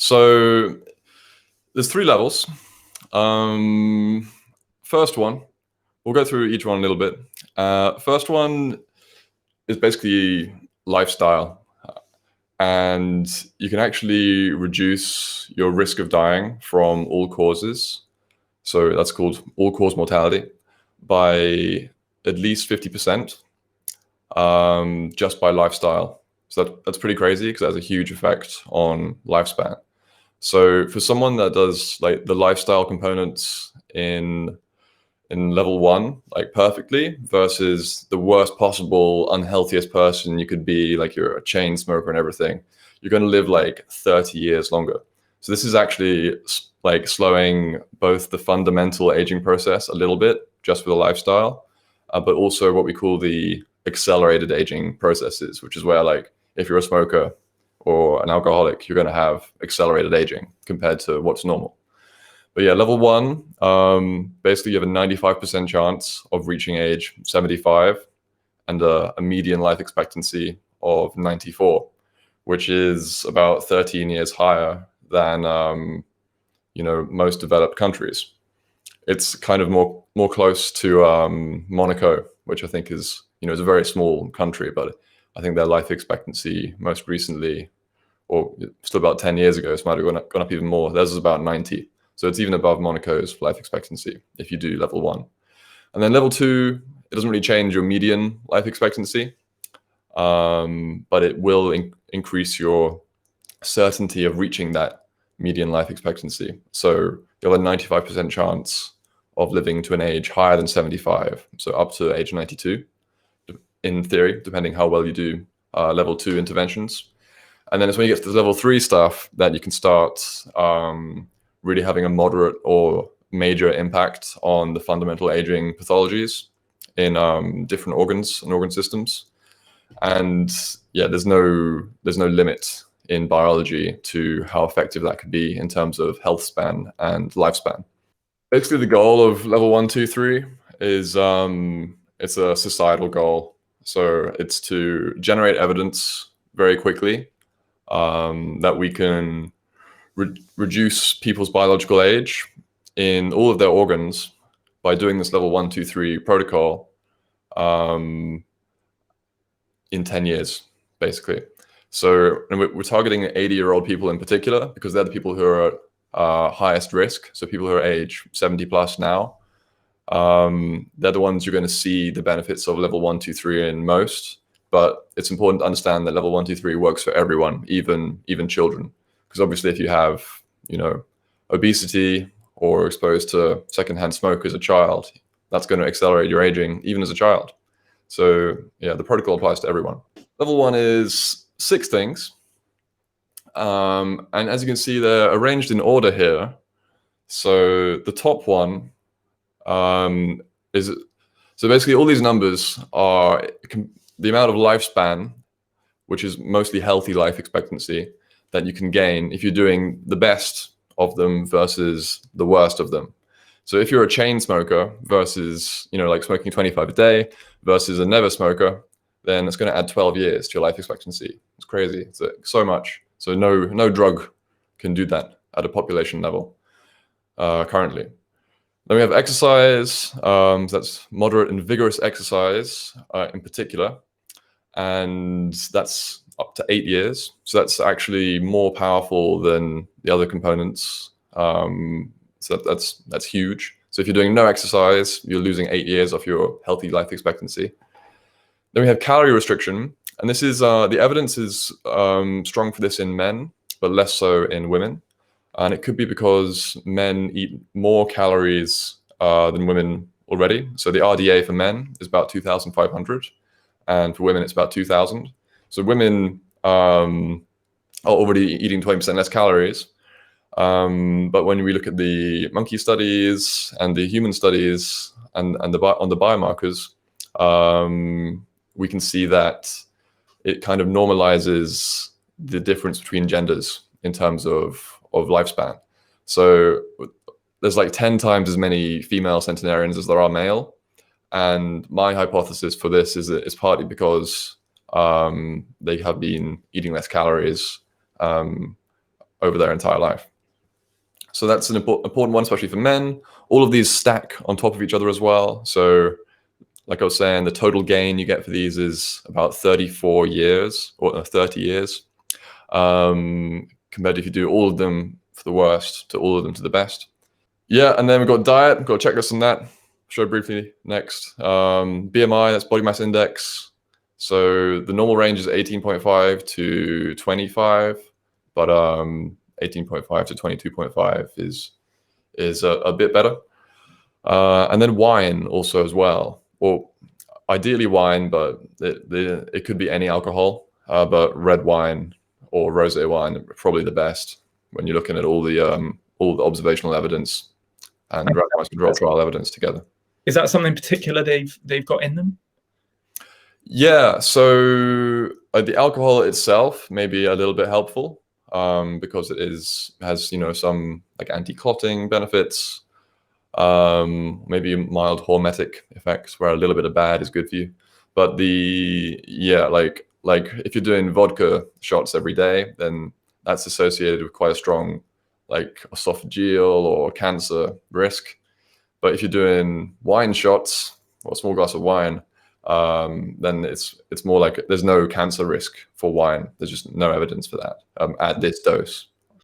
So there's three levels. First one, we'll go through each one a little bit. First one is basically lifestyle, and you can actually reduce your risk of dying from all causes. So that's called all-cause mortality by at least 50%, just by lifestyle. So that's pretty crazy because that has a huge effect on lifespan. So for someone that does like the lifestyle components in level one, like perfectly, versus the worst possible unhealthiest person you could be, like you're a chain smoker and everything, you're going to live like 30 years longer. So this is actually like slowing both the fundamental aging process a little bit just with a lifestyle, but also what we call the accelerated aging processes, which is where, like, if you're a smoker or an alcoholic, you're going to have accelerated aging compared to what's normal. But yeah, level one, basically you have a 95% chance of reaching age 75 and a median life expectancy of 94, which is about 13 years higher than most developed countries. It's kind of more close to Monaco, which I think is is a very small country, but I think their life expectancy most recently, or still about 10 years ago, it might have gone up even more. Theirs is about 90. So it's even above Monaco's life expectancy if you do level one. And then level two, it doesn't really change your median life expectancy, but it will increase your certainty of reaching that median life expectancy. So you'll have a 95% chance of living to an age higher than 75, so up to age 92, in theory, depending how well you do level two interventions. And then it's when you get to the level three stuff that you can start really having a moderate or major impact on the fundamental aging pathologies in different organs and organ systems. And yeah, there's no limit in biology to how effective that could be in terms of health span and lifespan. Basically, the goal of level 1, 2, 3 is it's a societal goal. So it's to generate evidence very quickly that we can reduce people's biological age in all of their organs by doing this level 1, 2, 3 protocol in 10 years, basically. So and we're targeting 80-year-old people in particular because they're the people who are highest risk. So people who are age 70 plus now, they're the ones you're going to see the benefits of level 1, 2, 3 in most. But it's important to understand that level 1, 2, 3 works for everyone, even children. Because obviously, if you have obesity or exposed to secondhand smoke as a child, that's going to accelerate your aging even as a child. So yeah, the protocol applies to everyone. Level 1 is 6 things. And as you can see, they're arranged in order here. So the top one is, so basically all these numbers are the amount of lifespan, which is mostly healthy life expectancy, that you can gain if you're doing the best of them versus the worst of them. So if you're a chain smoker versus, like smoking 25 a day versus a never smoker, then it's going to add 12 years to your life expectancy. It's crazy. It's so much. So no drug can do that at a population level currently. Then we have exercise. So that's moderate and vigorous exercise in particular. And that's up to 8 years. So that's actually more powerful than the other components. So that's huge. So if you're doing no exercise, you're losing 8 years of your healthy life expectancy. Then we have calorie restriction. And this is, the evidence is strong for this in men, but less so in women. And it could be because men eat more calories than women already. So the RDA for men is about 2,500. And for women, it's about 2,000. So women are already eating 20% less calories. But when we look at the monkey studies and the human studies and on the biomarkers, we can see that it kind of normalizes the difference between genders in terms of lifespan. So there's like 10 times as many female centenarians as there are male. And my hypothesis for this is that it's partly because they have been eating less calories over their entire life. So that's an important one, especially for men. All of these stack on top of each other as well. So like I was saying, the total gain you get for these is about 34 years or 30 years, compared to if you do all of them for the worst to all of them to the best. Yeah, and then we've got diet. We've got a checklist on that. Show briefly next. BMI, that's body mass index. So the normal range is 18.5 to 25, but 18.5 to 22.5 is a bit better. And then wine also as well. Well, ideally wine, but it could be any alcohol. But red wine or rosé wine are probably the best when you're looking at all the observational evidence and randomized control trial evidence together. Is that something particular they've got in them? Yeah, so the alcohol itself may be a little bit helpful because it has some like anti-clotting benefits, maybe mild hormetic effects where a little bit of bad is good for you. But like if you're doing vodka shots every day, then that's associated with quite a strong like esophageal or cancer risk. But if you're doing wine shots or a small glass of wine, then it's more like there's no cancer risk for wine. There's just no evidence for that at this dose.